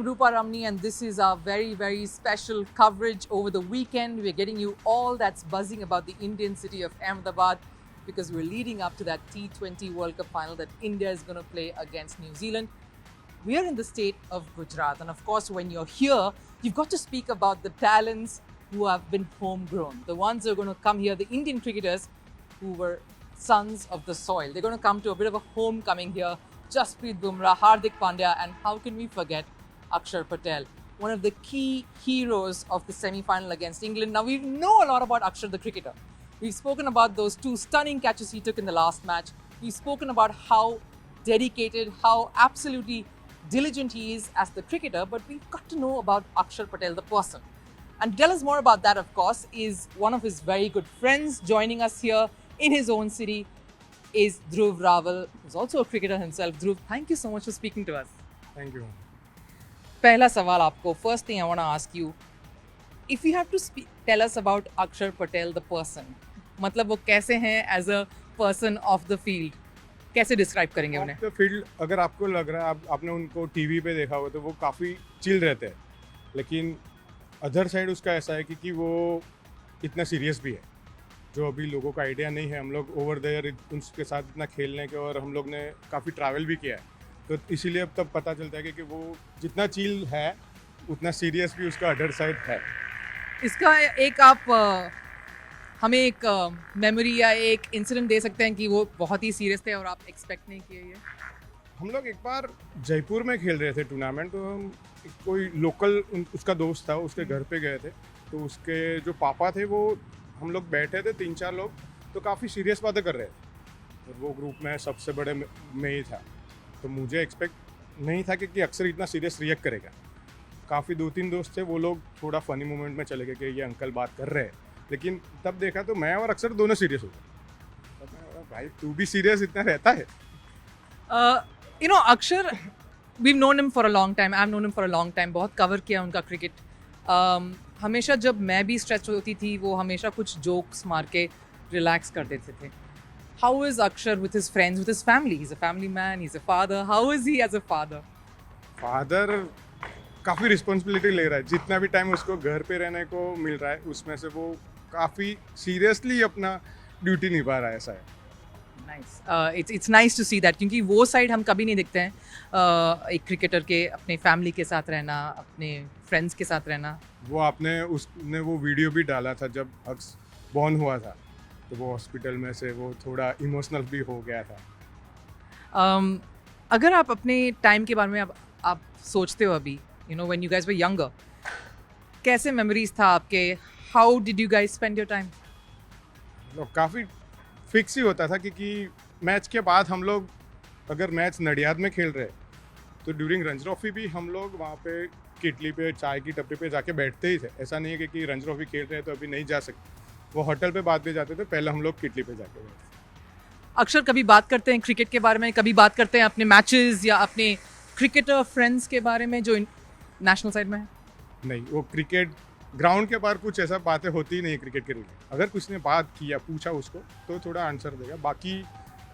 Rupa Ramni, and this is our very, very special coverage over the weekend. We're getting you all that's buzzing about the Indian city of Ahmedabad because we're leading up to that T20 World Cup final that India is going to play against New Zealand. We are in the state of Gujarat, and of course, when you're here, you've got to speak about the talents who have been homegrown, the ones who are going to come here, the Indian cricketers who were sons of the soil. They're going to come to a bit of a homecoming here. Jasprit Bumrah, Hardik Pandya, and how can we forget Akshar Patel, one of the key heroes of the semi-final against England. Now, we know a lot about Akshar the cricketer. We've spoken about those two stunning catches he took in the last match. We've spoken about how dedicated, how absolutely diligent he is as the cricketer, but we've got to know about Akshar Patel, the person. And to tell us more about that, of course, is one of his very good friends joining us here in his own city, is Dhruv Rawal, who's also a cricketer himself. Dhruv, thank you so much for speaking to us. Thank you. पहला सवाल आपको, first thing I want to ask you, if you have to tell us about Akshar Patel, the person, मतलब वो कैसे हैं as a person of the field, कैसे describe करेंगे उन्हें? तो फील्ड अगर आपको लग रहा है आपने उनको टीवी पे देखा हो तो वो काफ़ी चिल रहते हैं, लेकिन अदर साइड उसका ऐसा है कि वो इतना सीरियस भी है जो अभी लोगों का आइडिया नहीं है। हम लोग ओवर देयर उनके साथ इतना खेलने के और हम लोग ने काफ़ी ट्रैवल भी किया है, तो इसीलिए अब तब पता चलता है कि वो जितना चिल है उतना सीरियस भी उसका अदर साइड है। इसका एक आप हमें एक मेमोरी या एक इंसिडेंट दे सकते हैं कि वो बहुत ही सीरियस थे और आप एक्सपेक्ट नहीं किए ये? हम लोग एक बार जयपुर में खेल रहे थे टूर्नामेंट, तो हम कोई लोकल उसका दोस्त था, उसके घर पे गए थे, तो उसके जो पापा थे वो हम लोग बैठे थे 3-4 लोग, तो काफ़ी सीरियस बातें कर रहे थे और वो ग्रुप में सबसे बड़े में ही था, तो मुझे एक्सपेक्ट नहीं था कि अक्सर इतना सीरियस रिएक्ट करेगा। काफ़ी 2-3 दोस्त थे, वो लोग थोड़ा फ़नी मोमेंट में चले गए कि ये अंकल बात कर रहे हैं, लेकिन तब देखा तो मैं और अक्सर दोनों सीरियस हो गए। तब मैं भाई तू भी सीरियस इतना रहता है? You know, Akshar, we've known him for a long time. I've known him for a long time. बहुत कवर किया उनका क्रिकेट। हमेशा जब मैं भी स्ट्रेच होती थी वो हमेशा कुछ जोक्स मार के रिलैक्स कर देते थे। How is Akshar with his friends, with his family? He's a family man, he's a father. How is he as a father? Father काफ़ी रिस्पॉन्सिबिलिटी ले रहा है, जितना भी टाइम उसको घर पे रहने को मिल रहा है उसमें से वो काफ़ी सीरियसली अपना ड्यूटी निभा रहा है, ऐसा है। Nice, it's nice to see that, क्योंकि वो साइड हम कभी नहीं देखते हैं एक क्रिकेटर के अपने फैमिली के साथ रहना, अपने फ्रेंड्स के साथ रहना। वो उसने वो वीडियो भी डाला था जब अक्स बॉर्न हुआ था, तो वो हॉस्पिटल में से वो थोड़ा इमोशनल भी हो गया था। अगर आप अपने टाइम के बारे में आप सोचते हो अभी, you know when you guys were younger, कैसे मेमोरीज था आपके? How did you guys spend your time? काफ़ी फिक्स ही होता था क्योंकि मैच के बाद हम लोग अगर मैच नडियाद में खेल रहे तो ड्यूरिंग रंजी ट्रॉफी भी हम लोग वहाँ पे किटली पे चाय की टपरी पे जाके बैठते ही थे। ऐसा नहीं है कि रंजी ट्रॉफी खेल रहे हैं तो अभी नहीं जा सकते, वो होटल पे बाद में जाते थे, पहले हम लोग किटली पे जाके बैठते। अक्सर कभी बात करते हैं क्रिकेट के बारे में, कभी बात करते हैं अपने मैचेस या अपने क्रिकेटर फ्रेंड्स के बारे में जो नेशनल साइड में है? नहीं, वो क्रिकेट ग्राउंड के बाहर कुछ ऐसा बातें होती ही नहीं क्रिकेट के लिए। अगर कुछ ने बात किया पूछा उसको तो थोड़ा आंसर देगा, बाकी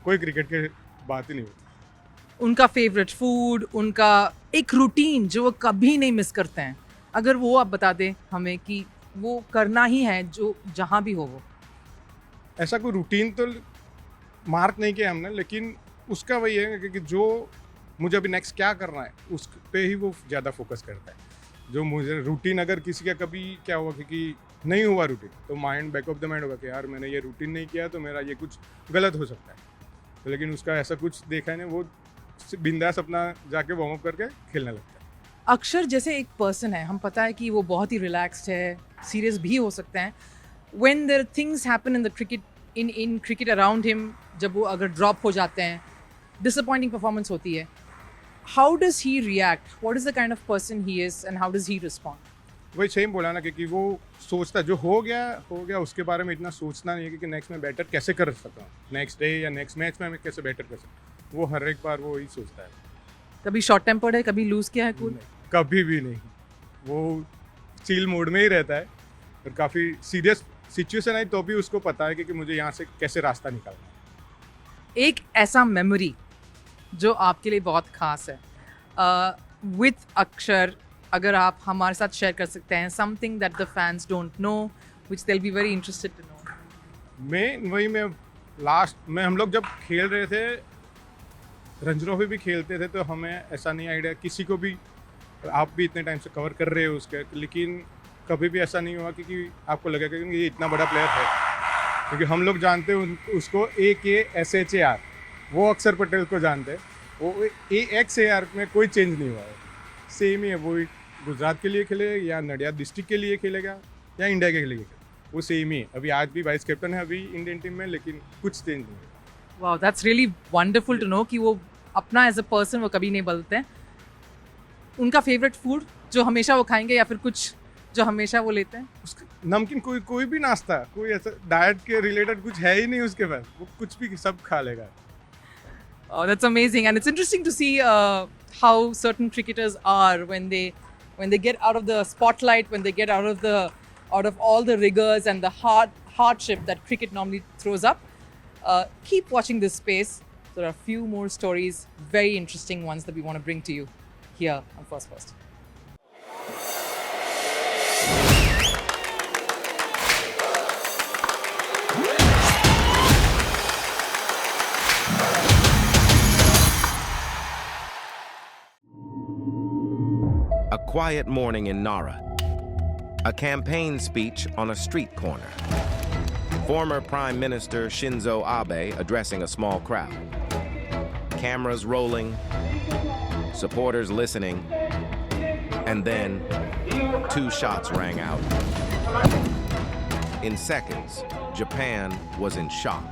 कोई क्रिकेट के बात ही नहीं होती। उनका फेवरेट फूड, उनका एक रूटीन जो वो कभी नहीं मिस करते हैं, अगर वो आप बता दें हमें कि वो करना ही है जो जहाँ भी हो वो। ऐसा कोई रूटीन तो मार्क नहीं किया हमने, लेकिन उसका वही है कि जो मुझे अभी नेक्स्ट क्या करना है उस पे ही वो ज़्यादा फोकस करता है। जो मुझे रूटीन अगर किसी का कभी क्या हुआ कि नहीं हुआ रूटीन, तो mind back of the mind होगा कि यार मैंने ये रूटीन नहीं किया तो मेरा ये कुछ गलत हो सकता है, तो लेकिन उसका ऐसा कुछ देखा नहीं, वो बिंदास अपना जाके वार्म अप करके खेलने लगता है। अक्षर जैसे एक पर्सन है, हम पता है कि वो बहुत ही रिलैक्स्ड है, सीरियस भी हो सकते हैं। When there things happen in the cricket in cricket around him, जब वो अगर ड्रॉप हो जाते हैं, डिसअपॉइंटिंग परफॉर्मेंस होती है, how does he react? What is the kind of person he is and how does he respond? वही same बोला ना कि वो सोचता जो हो गया उसके बारे में इतना सोचना नहीं है कि नेक्स्ट में बेटर कैसे कर सकता हूँ, नेक्स्ट डे या नेक्स्ट मैच में मैं कैसे बेटर कर सकता हूँ, वो हर एक बार वो ही सोचता है। कभी शॉर्ट टेम्पर्ड है, कभी लूज किया है कूल? कभी भी नहीं, वो चिल मोड में ही रहता है और काफ़ी सीरियस सिचुएशन आई तो भी उसको पता है कि मुझे यहाँ से कैसे रास्ता निकालना है। एक ऐसा मेमोरी जो आपके लिए बहुत खास है विथ अक्षर अगर आप हमारे साथ शेयर कर सकते हैं, something that the fans don't know, which they'll be very interested to know. मैं हम लोग जब खेल रहे थे, रंजी ट्रॉफी भी खेलते थे, तो हमें ऐसा नहीं आइडिया किसी को भी, आप भी इतने टाइम से कवर कर रहे हो उसके, लेकिन कभी भी ऐसा नहीं हुआ कि आपको लगा कि ये इतना बड़ा प्लेयर है, क्योंकि हम लोग जानते हैं उसको AKSHAR, वो अक्षर पटेल को जानते हैं, वो AXAR में कोई चेंज नहीं हुआ है, सेम ही है। वो गुजरात के लिए खेले या नडियाद डिस्ट्रिक्ट के लिए खेलेगा या इंडिया के लिए खेलेगा, वो सेम ही है। अभी आज भी वाइस कैप्टन है अभी इंडियन टीम में, लेकिन कुछ चेंज नहीं है। Wow, that's really wonderful to know कि वो अपना एज अ पर्सन वो कभी नहीं बदलते हैं। उनका फेवरेट फूड जो हमेशा वो खाएंगे, या फिर कुछ जो हमेशा वो लेते हैं? उसका नमकीन, कोई भी नाश्ता, कोई ऐसा डाइट के रिलेटेड कुछ है ही नहीं उसके पास, वो कुछ भी सब खा लेगा। Oh, that's amazing, and it's interesting to see how certain cricketers are when they get out of the spotlight, when they get out of all the rigors and the hardship that cricket normally throws up. Keep watching this space. There are a few more stories, very interesting ones that we want to bring to you here on First. A quiet morning in Nara. A campaign speech on a street corner. Former Prime Minister Shinzo Abe addressing a small crowd. Cameras rolling, supporters listening, and then 2 shots rang out. In seconds, Japan was in shock.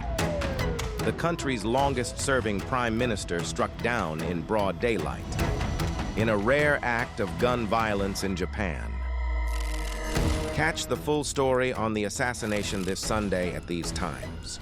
The country's longest-serving prime minister struck down in broad daylight, in a rare act of gun violence in Japan. Catch the full story on the assassination this Sunday at these times.